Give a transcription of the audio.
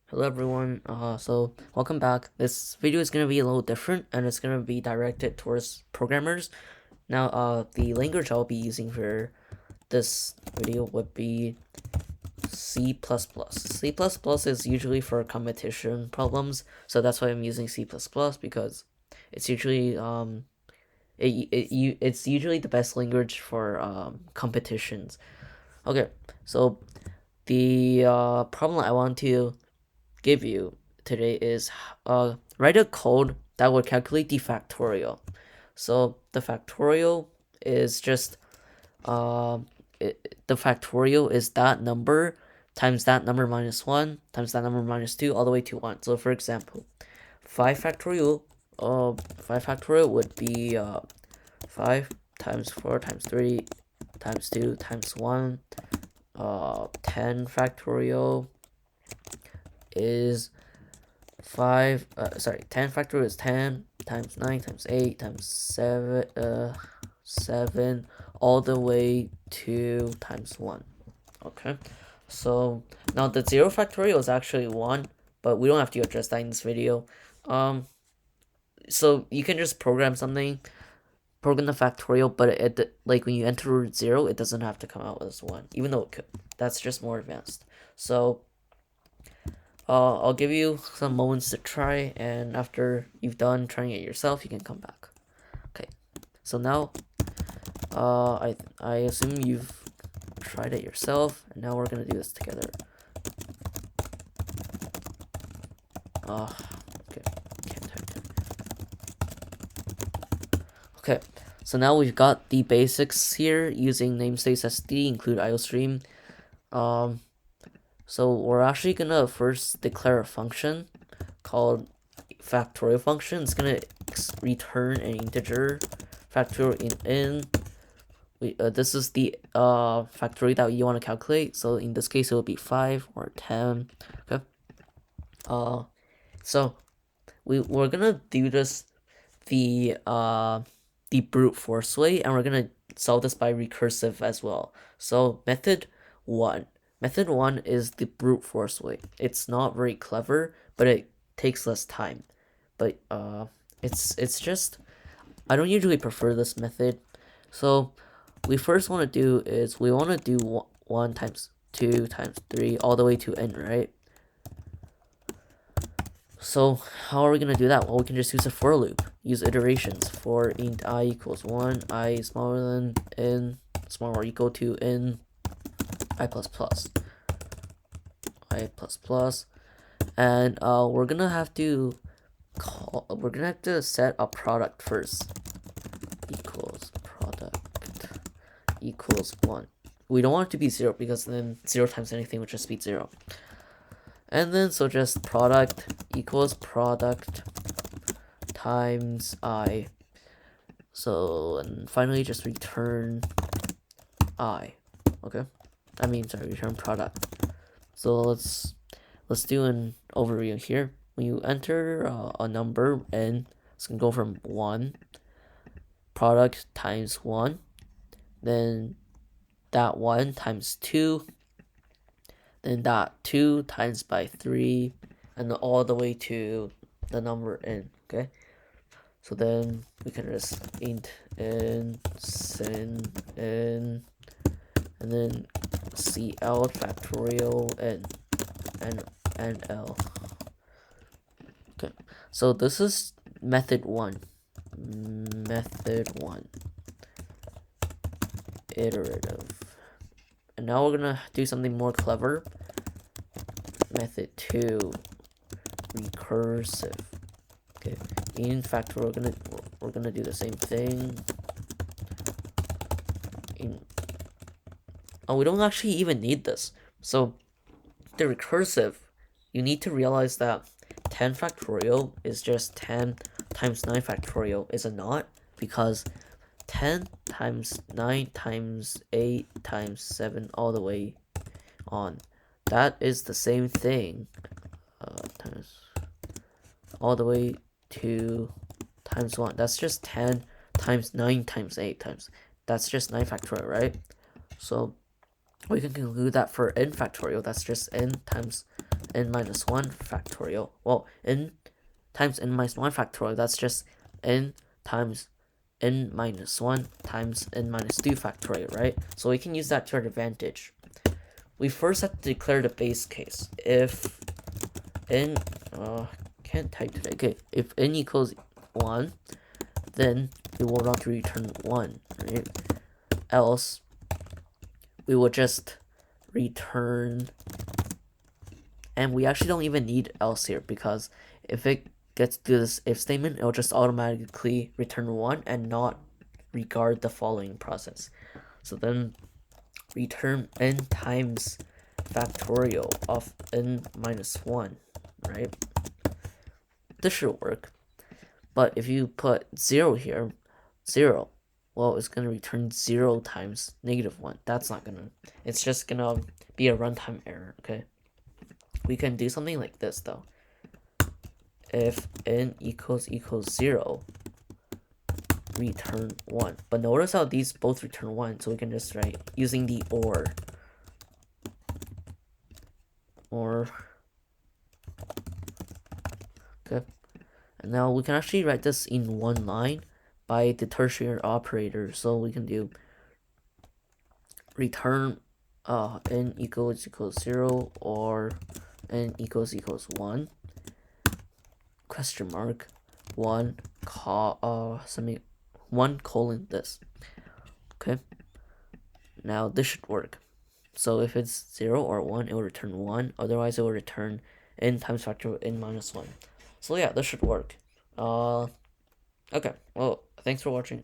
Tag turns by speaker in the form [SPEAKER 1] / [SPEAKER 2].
[SPEAKER 1] Hello everyone, so welcome back. This video is going to be a little different and it's going to be directed towards programmers. Now, the language I'll be using for this video would be C++. C++ is usually for competition problems, so that's why I'm using C++ because it's usually it's usually the best language for competitions. Okay, so the problem I want to give you today is write a code that would calculate the factorial. So the factorial is just the factorial is that number times that number minus 1 times that number minus 2 all the way to 1. So for example, 5 factorial 5 factorial would be 5 times 4 times 3 times 2 times 1. 10 factorial is 10 factorial is 10 times 9 times 8 times 7 all the way to times 1. Okay, so now the 0 factorial is actually 1, but we don't have to address that in this video. So you can just program the factorial, but like when you enter 0, it doesn't have to come out as 1, even though it could. That's just more advanced. So I'll give you some moments to try, and after you've done trying it yourself, you can come back. Okay, so now I assume you've tried it yourself, and now we're gonna do this together. Okay, can't type it. Okay, so now we've got the basics here using namespace SD, include IOStream. So we're actually gonna first declare a function called factorial function. It's gonna return an integer factorial in. This is the factorial that you want to calculate. So in this case, it will be 5 or 10. Okay. So we're gonna do this the brute force way, and we're gonna solve this by recursive as well. So method 1 is the brute force way. It's not very clever, but it takes less time. But it's just, I don't usually prefer this method. So we first want to do is we want to do 1 times 2 times 3 all the way to n, right? So how are we going to do that? Well, we can just use a for loop. Use iterations for int I equals 1, I smaller than n, smaller or equal to n, I plus plus, and we're gonna have to set a product first. Equals product equals 1. We don't want it to be 0 because then 0 times anything would just be 0. And then so just product equals product times I. So and finally just return I. Okay, return product. So let's do an overview here. When you enter a number n, it's gonna go from 1, product times 1, then that 1 times 2, then that 2 times by 3, and then all the way to the number n. Okay, so then we can just int n, sin n, and then CL factorial n and L. Okay, so this is method 1. Iterative. And now we're gonna do something more clever. Method 2, recursive. Okay, in factorial we're gonna do the same thing. We don't actually even need this. So the recursive, you need to realize that 10 factorial is just 10 times 9 factorial, is it not? Because 10 times 9 times 8 times 7 all the way on, that is the same thing, times all the way to times 1. That's just 10 times 9 times 8 times, that's just 9 factorial, right? So we can conclude that for n factorial, that's just n times n minus 1 factorial. Well, n times n minus 1 factorial, that's just n times n minus 1 times n minus 2 factorial, right? So we can use that to our advantage. We first have to declare the base case. If n, can't type today. Okay, if n equals 1, then we will want to return 1, right? Else, we will just return, and we actually don't even need else here, because if it gets to this if statement, it'll just automatically return 1 and not regard the following process. So then return n times factorial of n minus 1, right? This should work. But if you put 0 here, 0, well, it's going to return 0 times -1. That's not going to, it's just going to be a runtime error, okay? We can do something like this, though. If n equals 0, return 1. But notice how these both return 1, so we can just write using the or. Okay. And now we can actually write this in one line by the tertiary operator. So we can do return n equals 0 or n equals 1 question mark 1 colon this. Okay, now this should work. So if it's 0 or 1, it will return 1. Otherwise, it will return n times factorial n minus 1. So yeah, this should work. Okay, well, thanks for watching.